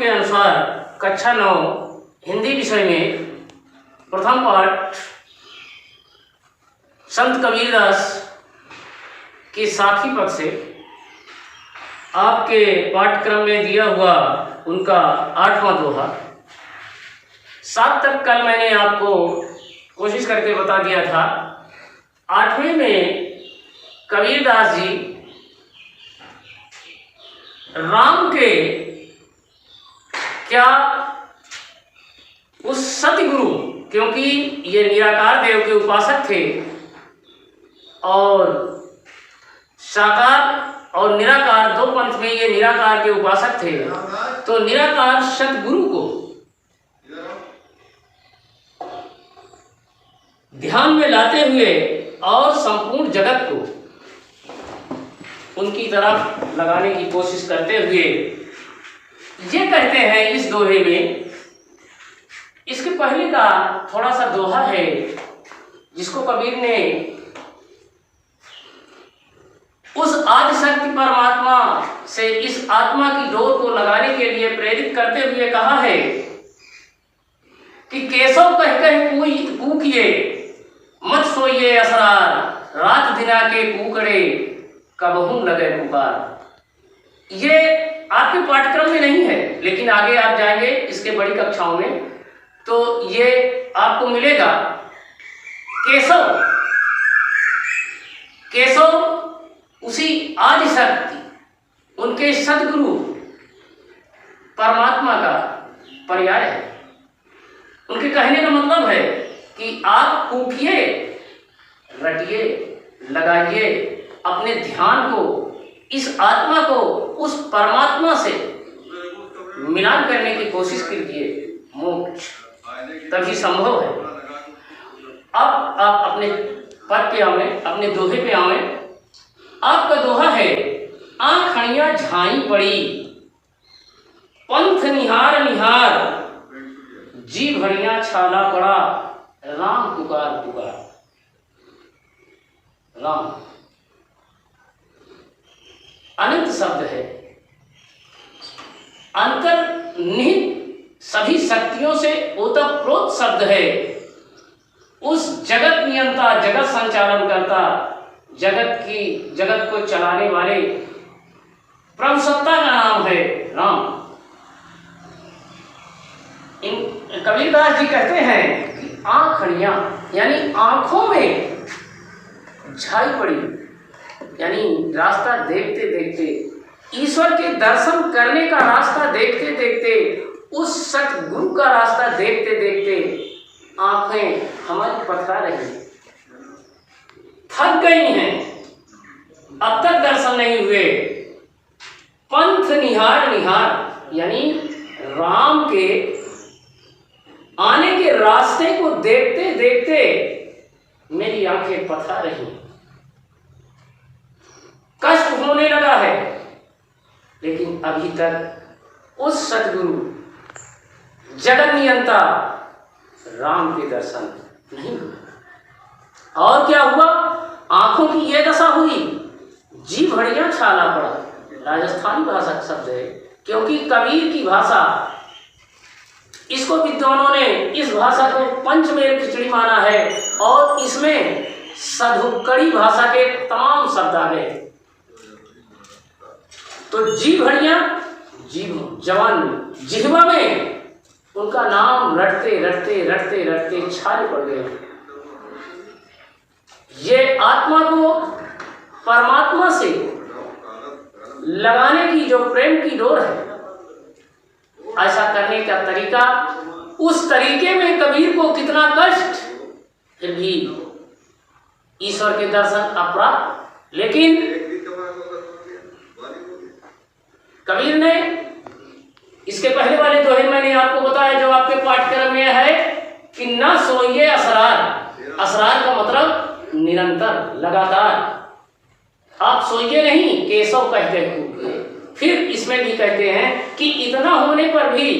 के अनुसार कक्षा 9 हिंदी विषय में प्रथम पाठ संत कबीरदास की साखी पद से आपके पाठ्यक्रम में दिया हुआ उनका 8वां दोहा 7 तक कल मैंने आपको कोशिश करके बता दिया था। 8वें में कबीरदास जी राम के क्या उस सतगुरु, क्योंकि ये निराकार देव के उपासक थे और साकार और निराकार दो पंथ में ये निराकार के उपासक थे, तो निराकार सतगुरु को ध्यान में लाते हुए और संपूर्ण जगत को उनकी तरफ लगाने की कोशिश करते हुए ये कहते हैं इस दोहे में। इसके पहले का थोड़ा सा दोहा है जिसको कबीर ने उस आदिशक्ति परमात्मा से इस आत्मा की डोर को लगाने के लिए प्रेरित करते हुए कहा है कि केशव कह कह कूकिए मत सोइए असरार, रात दिना के कूकड़े कबहू लगे पुकार। ये आपके पाठ्यक्रम में नहीं है, लेकिन आगे आप जाएंगे इसके बड़ी कक्षाओं में तो ये आपको मिलेगा। केशव उसी आदिशक्ति उनके सदगुरु परमात्मा का पर्याय है। उनके कहने का मतलब है कि आप कूकिए, रटिए, लगाइए अपने ध्यान को, इस आत्मा को उस परमात्मा से मिलान करने की कोशिश कीजिए, मोक्ष तभी संभव है। अब आप अपने पद पे आवे, अपने दोहे पे आवे। आपका दोहा है आँखड़ियाँ झाई पड़ी पंथ निहार निहार, जी भड़िया छाला पड़ा राम पुकार पुकार। राम अनंत शब्द है, अंतर्निहित सभी शक्तियों से ओतप्रोत शब्द है। उस जगत नियंता, जगत संचालन करता, जगत को चलाने वाले प्रभु सत्ता का नाम है राम। कबीरदास जी कहते हैं कि आँखड़ियाँ यानी आंखों में झाई पड़ी, यानी रास्ता देखते देखते, ईश्वर के दर्शन करने का रास्ता देखते देखते, उस सतगुरु का रास्ता देखते देखते आंखें हमारी पथरा रही, थक गई हैं, अब तक दर्शन नहीं हुए। पंथ निहार निहार यानी राम के आने के रास्ते को देखते देखते मेरी आंखें पथरा रही, कष्ट होने लगा है, लेकिन अभी तक उस सतगुरु जगत नियंता राम के दर्शन नहीं हुए। और क्या हुआ? आंखों की यह दशा हुई, जी भड़िया छाला पड़ा। राजस्थानी भाषा का शब्द है, क्योंकि कबीर की भाषा, इसको विद्वानों ने इस भाषा को पंचमेल खिचड़ी माना है और इसमें सधुक्कड़ी भाषा के तमाम शब्द आ गए। तो जी भड़िया, जीव जवान, जिह्वा में उनका नाम रटते रटते रटते रटते छाले पड़ गए। ये आत्मा को परमात्मा से लगाने की जो प्रेम की डोर है, ऐसा करने का तरीका, उस तरीके में कबीर को कितना कष्ट, फिर भी ईश्वर के दर्शन अप्राप्त। लेकिन कबीर ने इसके पहले वाले दोहे मैंने आपको बताया जो आपके पाठ्यक्रम में है कि न सोइए असरार। असरार का मतलब निरंतर, लगातार। आप सोइए नहीं, केशव कहते हैं। फिर इसमें भी कहते हैं कि इतना होने पर भी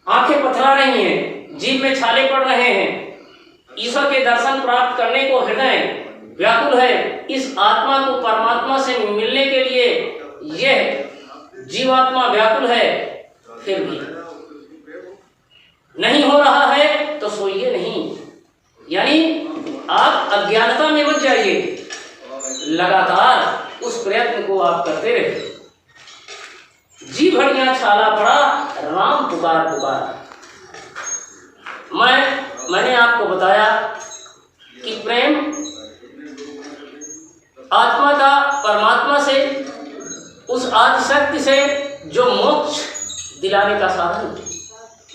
आंखें पथरा रही हैं, जीभ में छाले पड़ रहे हैं, ईश्वर के दर्शन प्राप्त करने को हृदय व्याकुल है, इस आत्मा को परमात्मा से मिलने के लिए यह जीवात्मा व्याकुल है, फिर भी नहीं हो रहा है तो सोइए नहीं, यानी आप अज्ञानता में मत जाइए, लगातार उस प्रयत्न को आप करते रहे। जी भड़िया छाला पड़ा, राम पुकार पुकार। मैंने आपको बताया कि प्रेम आत्मा का परमात्मा से, उस आदिशक्ति से जो मोक्ष दिलाने का साधन,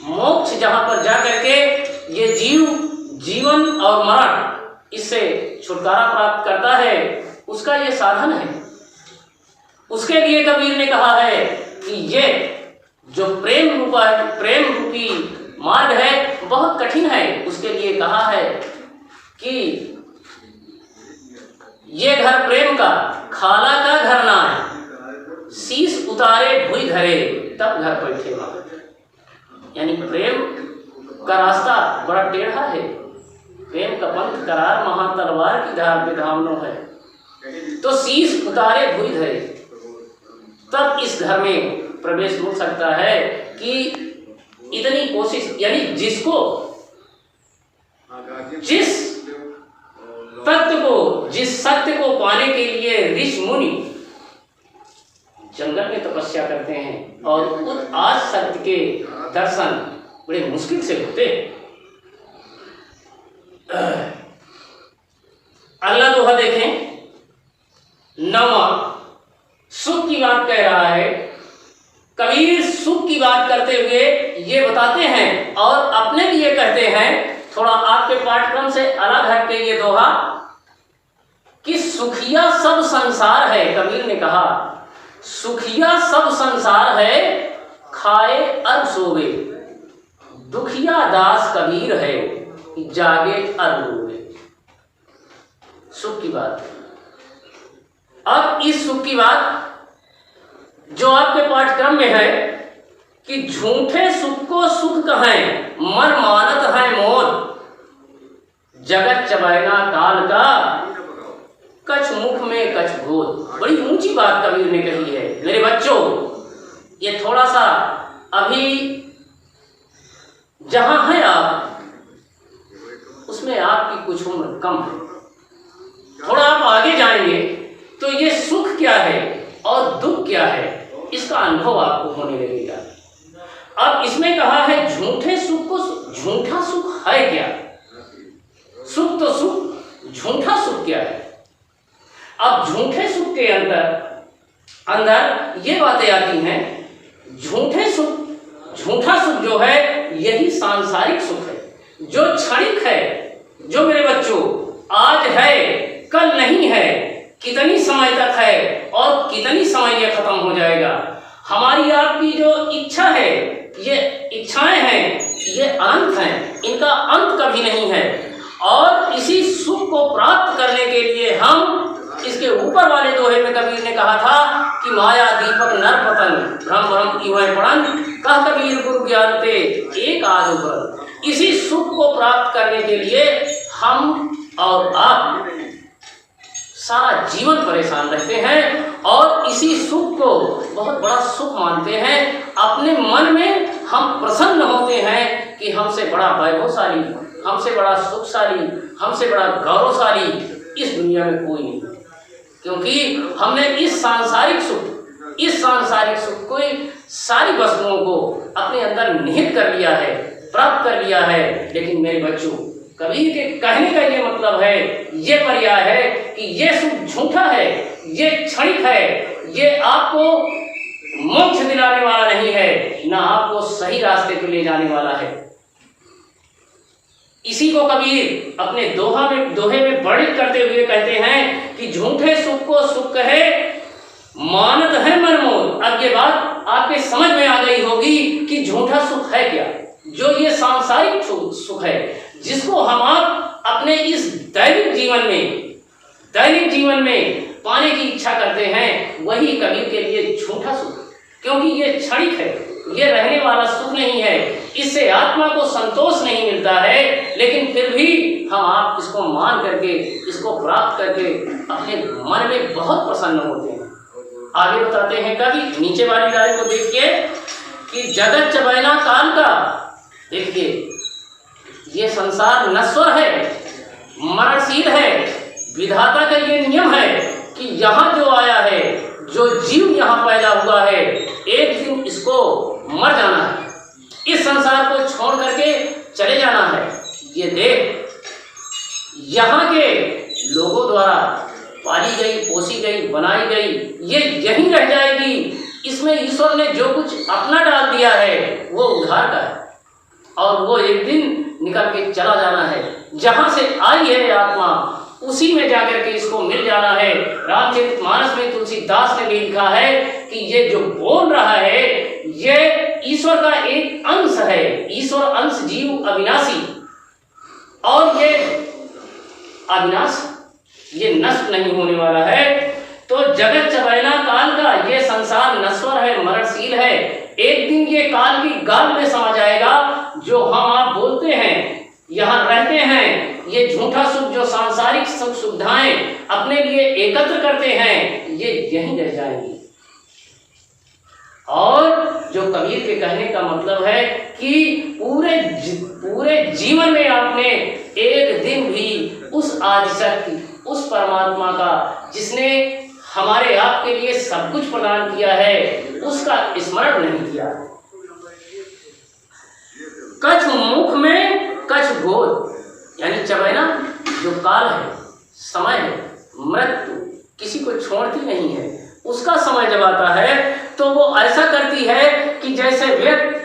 मोक्ष जहाँ पर जा करके ये जीव जीवन और मरण इससे छुटकारा प्राप्त करता है, उसका ये साधन है। उसके लिए कबीर ने कहा है कि ये जो प्रेम रूपी मार्ग है बहुत कठिन है। उसके लिए कहा है कि ये घर प्रेम का, खाला का घर ना है, शीश उतारे भुई धरे तब घर बैठे वहां। यानी प्रेम का रास्ता बड़ा टेढ़ा है, प्रेम का पंथ करार महा तलवार की धार पे धामनो है। तो शीश उतारे भुई धरे तब इस घर में प्रवेश हो सकता है। कि इतनी कोशिश, यानी जिसको जिस तत्व को, जिस सत्य को पाने के लिए ऋषि मुनि जंगल में तपस्या करते हैं और उस आज सत्य के दर्शन बड़े मुश्किल से होते हैं। अगला दोहा देखें, 9वां सुख की बात कह रहा है। कबीर सुख की बात करते हुए ये बताते हैं और अपने लिए कहते हैं, थोड़ा आपके पाठ्यक्रम से अलग हट के ये दोहा, कि सुखिया सब संसार है। कबीर ने कहा सुखिया सब संसार है, खाए अर्घ सोवे, दुखिया दास कबीर है, जागे अर्घ रोवे। सुख की बात। अब इस सुख की बात जो आपके पाठ्यक्रम में है कि झूठे सुख को सुख कहें, मन मानत है मोद, जगत चबैना काल का, कछ मुख में कछ गोद। बड़ी ऊंची बात कबीर ने कही है। मेरे बच्चों, ये थोड़ा सा अभी जहां है आप, उसमें आपकी कुछ उम्र कम है। थोड़ा आप आगे जाएंगे तो ये सुख क्या है और दुख क्या है, इसका अनुभव आपको होने लगेगा। अब इसमें कहा है झूठे सुख को, झूठा सुख है क्या? सुख तो सुख, झूठा सुख क्या है? अब झूठे सुख के अंदर ये बातें आती हैं। झूठा सुख जो है यही सांसारिक सुख है, जो क्षणिक है, जो मेरे बच्चों आज है कल नहीं है, कितनी समय तक है और कितनी समय यह खत्म हो जाएगा। हमारी आपकी जो इच्छा है, ये इच्छाएं हैं, ये अनंत हैं, इनका अंत कभी नहीं है। और इसी सुख को प्राप्त करने के लिए हम इसके ऊपर वाले दोहे में कबीर ने कहा था कि माया दीपक नर पतन, भ्रम भ्रम इवै पड़न, कह कबीर गुरु ज्ञान ते एक आध ऊपर। इसी सुख को प्राप्त करने के लिए हम और आप सारा जीवन परेशान रहते हैं और इसी सुख को बहुत बड़ा सुख मानते हैं। अपने मन में हम प्रसन्न होते हैं कि हमसे बड़ा वैभवशाली, हमसे बड़ा सुखशाली, हमसे बड़ा गौरवशाली इस दुनिया में कोई नहीं, क्योंकि हमने इस सांसारिक सुख को, सारी वस्तुओं को अपने अंदर निहित कर लिया है, प्राप्त कर लिया है। लेकिन मेरे बच्चों, कबीर के कहने का ये मतलब है, ये पर्याय है कि ये सुख झूठा है, ये क्षणिक है, ये आपको मोक्ष दिलाने वाला नहीं है, ना आपको सही रास्ते पर ले जाने वाला है। इसी को कबीर अपने दोहे में वर्णित करते हुए कहते हैं कि झूठे सुख को सुख कहे, मानत है मनमोद। अब ये बात आपके समझ में आ गई होगी कि झूठा सुख है क्या। जो ये सांसारिक सुख है, जिसको हम आप अपने इस दैनिक जीवन में पाने की इच्छा करते हैं, वही कबीर के लिए झूठा सुख, क्योंकि ये क्षणिक है, ये रहने वाला सुख नहीं है, इससे आत्मा को संतोष नहीं मिलता है। लेकिन फिर भी हम आप इसको मान करके, इसको प्राप्त करके अपने मन में बहुत प्रसन्न होते हैं। आगे बताते हैं कवि नीचे वाली लाइन को देख के कि जगत चबैना काल का, देखिए ये संसार नश्वर है, मरणशील है। विधाता का ये नियम है कि यहाँ जो आया है, जो जीव यहाँ पैदा हुआ है, एक दिन इसको मर जाना है, इस संसार को छोड़ करके चले जाना है। ये देह यहाँ के लोगों द्वारा पाली गई, पोसी गई, बनाई गई, ये यहीं रह जाएगी। इसमें ईश्वर ने जो कुछ अपना डाल दिया है वो उधार का है, और वो एक दिन निकल के चला जाना है। जहाँ से आई है आत्मा, उसी में जाकर के इसको मिल जाना है। रामचरितमानस में तुलसीदास ने भी लिखा है कि ये जो बोल रहा है ये ईश्वर का एक अंश है। ईश्वर अंश जीव अविनाशी, और ये अविनाश, ये नष्ट नहीं होने वाला है। तो जगत चबैना काल का, ये संसार नश्वर है, मरणशील है। एक दिन ये काल की गाल में समा जाएगा। जो हम आप बोलते हैं, यहाँ रहते हैं, ये झूठा सुख, जो सांसारिक सुख सुविधाएं अपने लिए एकत्र करते हैं, ये यहीं रह जाएंगी। और जो कबीर के कहने का मतलब है कि पूरे जीवन में आपने एक दिन भी उस आदिशक्ति, उस परमात्मा का, जिसने हमारे आपके लिए सब कुछ प्रदान किया है, उसका स्मरण नहीं किया। कछ मुख में कछ गोद, यानी चबैना जो काल है, समय है, मृत्यु किसी को छोड़ती नहीं है। उसका समय जब आता है तो वो ऐसा करती है कि जैसे व्यक्ति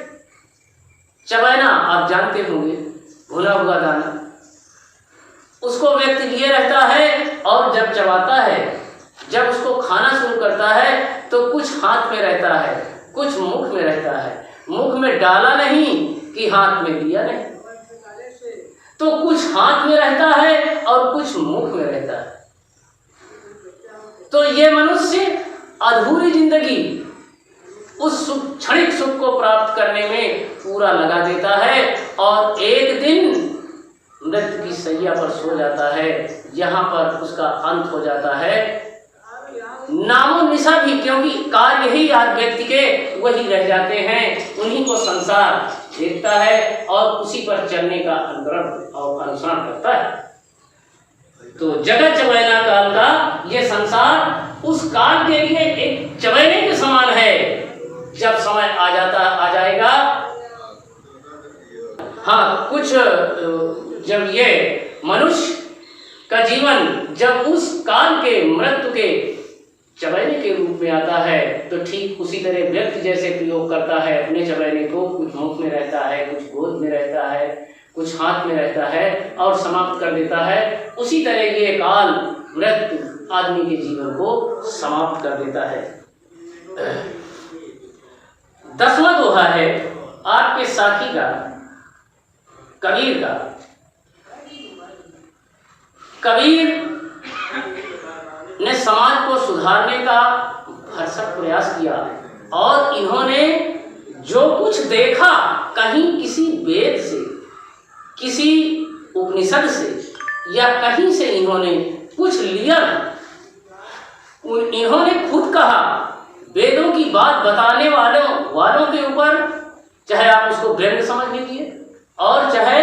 चबैना, आप जानते होंगे, भुना हुआ दाना, उसको व्यक्ति लिए रहता है, और जब चबाता है, जब उसको खाना शुरू करता है तो कुछ हाथ में रहता है, कुछ मुख में रहता है। मुख में डाला नहीं कि हाथ में लिया नहीं, तो कुछ हाथ में रहता है और कुछ मुख में रहता है। तो ये मनुष्य अधूरी जिंदगी उस क्षणिक सुख को प्राप्त करने में पूरा लगा देता है, और एक दिन मृत्यु की सैया पर सो जाता है। यहाँ पर उसका अंत हो जाता है, नामो निशा भी, क्योंकि कार्य ही आज व्यक्ति के वही रह जाते हैं। उन्हीं को संसार देखता है और उसी पर चलने का अनुसरण करता है। तो जगत चबैना काल का ये संसार उस काल के लिए एक चबैने के समान है। जब समय आ जाएगा, हाँ, कुछ जब ये मनुष्य का जीवन जब उस काल के मृत्यु के चबैने के रूप में आता है, तो ठीक उसी तरह व्यक्ति जैसे प्रयोग करता है अपने चबैने को, कुछ मुख में रहता है, कुछ गोद में रहता है, कुछ हाथ में रहता है, और समाप्त कर देता है। उसी तरह ये काल मृत्यु आदमी के जीवन को समाप्त कर देता है। 10वां दोहा है आपके साथी का, कबीर का। कबीर ने समाज को सुधारने का भरसक प्रयास किया, और इन्होंने जो कुछ देखा, कहीं किसी वेद से, किसी उपनिषद से या कहीं से इन्होंने कुछ लिया। इन्होंने खुद कहा, वेदों की बात बताने वालों के ऊपर, चाहे आप उसको व्यंग समझ लीजिए और चाहे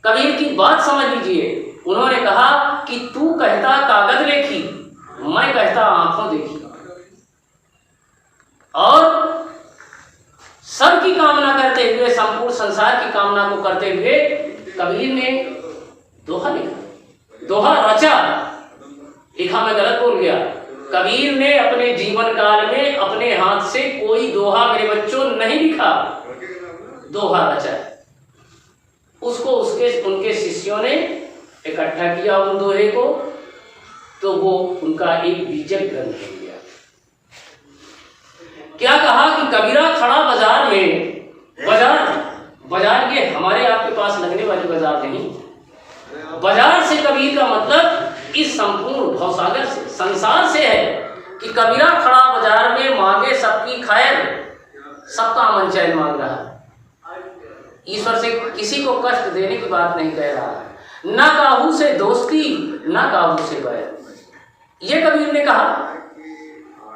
कबीर की बात समझ लीजिए, उन्होंने कहा कि तू कहता कागज लेखी, मैं कहता आंखों देखी। और सबकी कामना करते हुए, संपूर्ण संसार की कामना को करते हुए कबीर ने दोहा लिखा, दोहा रचा। लिखा मैं गलत बोल गया, कबीर ने अपने जीवन काल में अपने हाथ से कोई दोहा मेरे बच्चों नहीं लिखा, दोहा रचा। उसको उनके शिष्यों ने इकट्ठा किया उन दोहे को, तो वो उनका एक बीजक ग्रंथ बन गया। क्या कहा कि कबीरा खड़ा बाजार में, बाजार ये हमारे आपके पास लगने वाली बाजार नहीं, बाजार से कबीर का मतलब इस संपूर्ण भवसागर से, संसार से है कि कबीरा खड़ा बाजार में मांगे सबकी खैर, सबका अमन चैन मांग रहा है। ईश्वर से किसी को कष्ट देने की बात नहीं कह रहा है, ना काहू से दोस्ती, ना काहू से बैर। ये कबीर ने कहा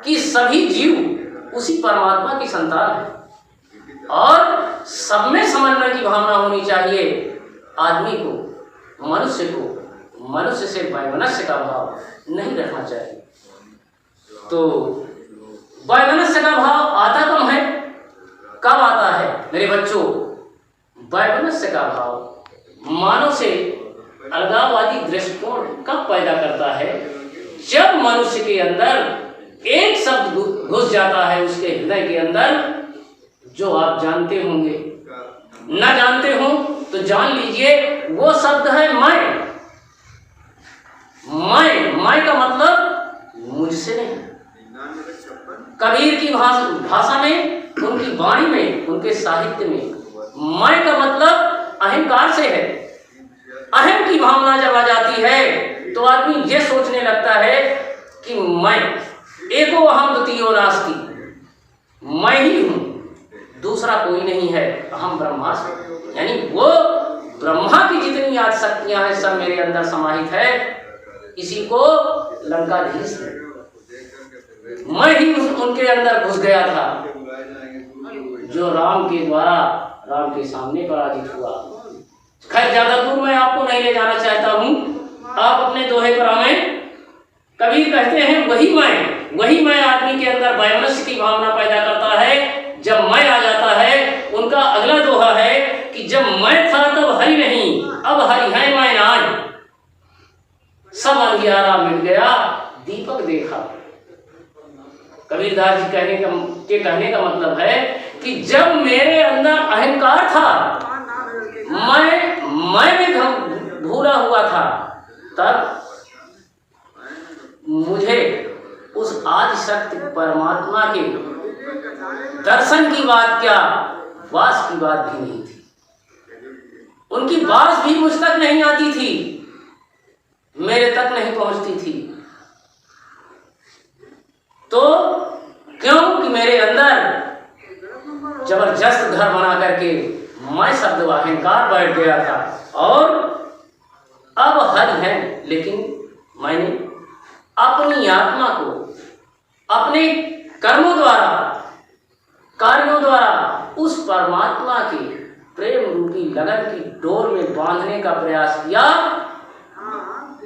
कि सभी जीव उसी परमात्मा की संतान है और सब में समन्वय की भावना होनी चाहिए। आदमी को, मनुष्य से वैमनस्य का भाव नहीं रखना चाहिए। तो वैमनस्य का भाव आता कब है, कब आता है मेरे बच्चों? वैमनस्य का भाव मानव से अलगाववादी दृष्टिकोण कब पैदा करता है? जब मनुष्य के अंदर एक शब्द घुस जाता है उसके हृदय के अंदर, जो आप जानते होंगे, न जानते हो तो जान लीजिए, वो शब्द है मैं। मैं का मतलब मुझसे नहीं। कबीर की भाषा में, उनकी वाणी में, उनके साहित्य में मैं का मतलब अहंकार से है। अहम की भावना जब आ जाती है तो आदमी ये सोचने लगता है कि मैं एको अहम द्वितीयो नास्ति, मैं ही हूँ, दूसरा कोई नहीं है। अहम ब्रह्मास्मि, यानी वो ब्रह्मा की जितनी आज शक्तियां हैं सब मेरे अंदर समाहित है। इसी को लंकाधीश है, मैं ही उनके अंदर घुस गया था, जो राम के द्वारा राम के सामने पराजित हुआ। खैर ज्यादा दूर मैं आपको नहीं ले जाना चाहता हूँ, आप अपने दोहे पर आवें। कबीर कहते हैं वही मैं आदमी के अंदर वैमनस्य की भावना पैदा करता है। जब मैं आ जाता है, उनका अगला दोहा है कि जब मैं था तब हरि नहीं, अब हरि है मैं नाय, सब अंधियारा मिट गया दीपक देखा। कबीरदास जी कहने का मतलब है कि जब मेरे अंदर अहंकार था, मैं में भूला हुआ था, तब मुझे उस आदि शक्ति परमात्मा के दर्शन की बात क्या, वास की बात भी नहीं थी। उनकी वास भी मुझ तक नहीं आती थी, मेरे तक नहीं पहुंचती थी। तो क्यों कि मेरे अंदर जबरदस्त घर बना करके मैं शब्द व अहंकार बैठ गया था। और अब हद है, लेकिन मैंने अपनी आत्मा को अपने कर्मों द्वारा, कार्यों द्वारा उस परमात्मा के प्रेम रूपी लगन की डोर में बांधने का प्रयास किया।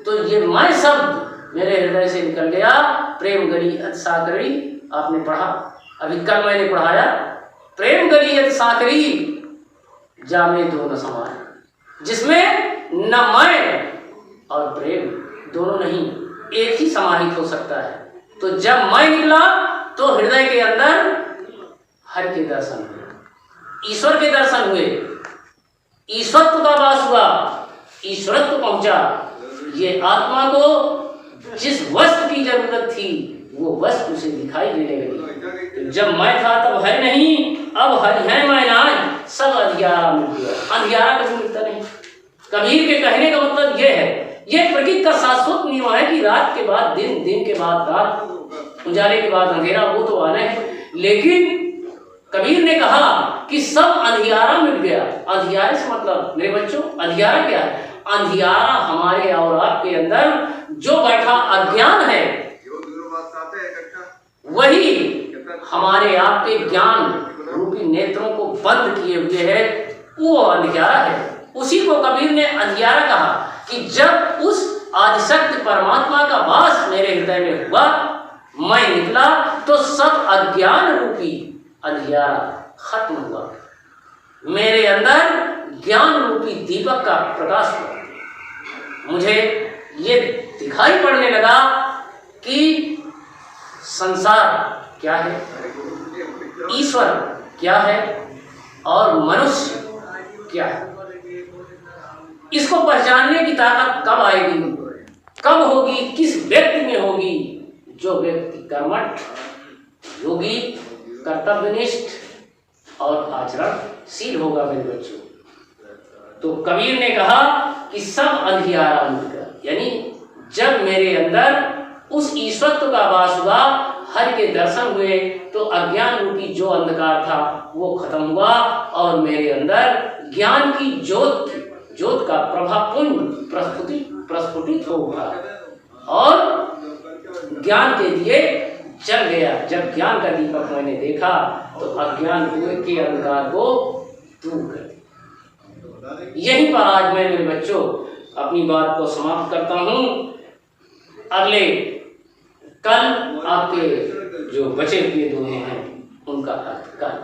तो ये मैं शब्द मेरे हृदय से निकल गया। प्रेम गली अति साकरी, आपने पढ़ा, अभी कल मैंने पढ़ाया। प्रेम गली अति साकरी जामे दो न समान, जिसमें न मैं और प्रेम दोनों नहीं, एक ही समाहित हो सकता है। तो जब मैं निकला तो हृदय के अंदर हरि के दर्शन हुए, ईश्वर के दर्शन हुए, ईश्वरत्व का वास हुआ, ईश्वरत्व पहुंचा। ये आत्मा को जिस वस्तु की जरूरत थी वो वस्तु से दिखाई देने लगी। तो जब मैं था तब हरि नहीं, अब हरि है मैं नाय, सब अंधियारा मिट गया। अंधियारा कभी मिटता नहीं। कबीर के कहने का मतलब ये है, ये प्रकृति का शाश्वत नियम है कि रात के बाद दिन, दिन के बाद रात, उजाले के बाद अंधेरा, वो तो आना है। लेकिन कबीर ने कहा कि सब अंधियारा मिट गया। अंधियारे से मतलब मेरे बच्चों, अंधियारा क्या है? अंधियारा हमारे और आपके अंदर जो बैठा अज्ञान है, वही हमारे आपके ज्ञान रूपी नेत्रों को बंद किए हुए है, वो अंधियारा है। उसी को कबीर ने अंधियारा कहा कि जब उस आदिशक्ति परमात्मा का वास मेरे हृदय में हुआ, मैं निकला, तो सब अज्ञान रूपी अंधियारा खत्म हुआ। मेरे अंदर ज्ञान रूपी दीपक का प्रकाश हुआ। मुझे ये दिखाई पड़ने लगा कि संसार क्या है, ईश्वर क्या है और मनुष्य क्या है। इसको पहचानने की ताकत कब आएगी, कब होगी, किस व्यक्ति में होगी? जो व्यक्ति कर्मठ, योगी, कर्तव्यनिष्ठ और आचरणशील होगा मेरे बच्चों। तो कबीर ने कहा कि सब अंधियारा मिट गया, यानी जब मेरे अंदर उस ईश्वरत्व का वास हुआ, हरि के दर्शन हुए, तो अज्ञान रूपी जो अंधकार था वो खत्म हुआ और मेरे अंदर ज्ञान की ज्योत का प्रभापुंज प्रस्फुटित हो उठा और ज्ञान के लिए जल गया। जब ज्ञान का दीपक मैंने देखा तो अज्ञान के अंधकार को दूर कर दिया। यहीं पर आज मैं मेरे बच्चों अपनी बात को समाप्त करता हूँ। अगले कल आपके जो बचे हुए दोहे हैं उनका अर्थ कल